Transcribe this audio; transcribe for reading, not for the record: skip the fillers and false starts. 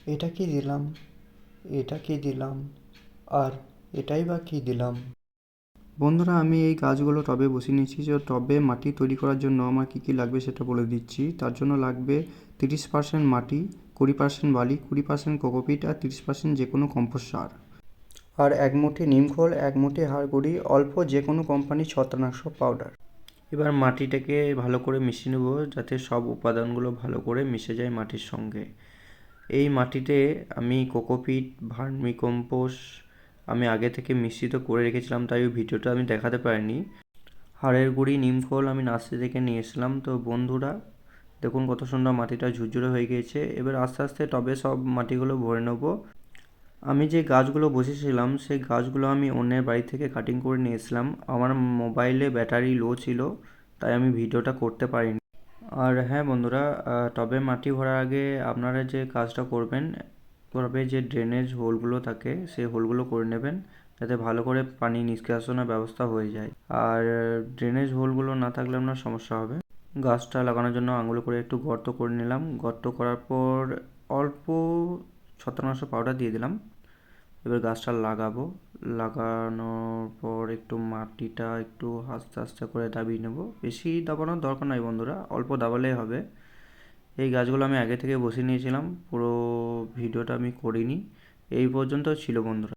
এটা কি দিলাম, এটা কি দিলাম, আর এটাই বা কি দিলাম। বন্ধুরা, আমি এই গাছগুলো টবে বসিয়ে নিয়েছি। যে টবে মাটি তৈরি করার জন্য আমার কী কী লাগবে সেটা বলে দিচ্ছি। তার জন্য লাগবে 30% মাটি, 20% বালি, 20% কোকোপিট আর 30% যে কোনো কম্পোস্ট সার। আর এক মুঠি নিমখোল, এক মুঠি হাড় গুঁড়ি, অল্প যে কোনো কোম্পানির ছত্রাকনাশক পাউডার। এবার মাটিটাকে ভালো করে মিশিয়ে নেব, যাতে সব উপাদানগুলো ভালো করে মিশে যায় মাটির সঙ্গে। এই মাটিতে আমি কোকোপিট, ভার্মি কম্পোস্ট আমি আগে থেকে মিশ্রিত করে রেখেছিলাম, তাই ওই ভিডিওটা আমি দেখাতে পারিনি। হাড়ের গুঁড়ি, নিমখোল আমি নার্সারি থেকে নিয়ে এসেছিলাম। তো বন্ধুরা দেখুন কত সুন্দর মাটিটা ঝুরঝুরে হয়ে গিয়েছে। এবার আস্তে আস্তে টবে সব মাটিগুলো ভরে নেব। আমি যে গাছগুলো বসেছিলাম সেই গাছগুলো আমি অন্যের বাড়ি থেকে কাটিং করে নিয়ে এসেছিলাম। আমার মোবাইলে ব্যাটারি লো ছিল, তাই আমি ভিডিওটা করতে পারিনি। আর হ্যাঁ বন্ধুরা, টবে মাটি ভরার আগে আপনারা যে কাজটা করবেন, টবে যে ড্রেনেজ হোলগুলো থাকে সেই হোলগুলো করে নেবেন, যাতে ভালো করে পানি নিষ্কাশনের ব্যবস্থা হয়ে যায়। আর ড্রেনেজ হোলগুলো না থাকলে আপনার সমস্যা হবে। গাছটা লাগানোর জন্য আঙুলে করে একটু গর্ত করে নিলাম। গর্ত করার পর অল্প ছত্রাকনাশক পাউডার দিয়ে দিলাম। এবার গাছটা লাগাবো। লাগানোর পর একটু মাটিটা একটু আস্তে আস্তে করে দাবিয়ে নেব। বেশি দাবানোর দরকার নাই বন্ধুরা, অল্প দাবালেই হবে। এই গাছগুলো আমি আগে থেকে বসিয়ে নিয়েছিলাম, পুরো ভিডিওটা আমি করিনি। এই পর্যন্ত ছিল বন্ধুরা।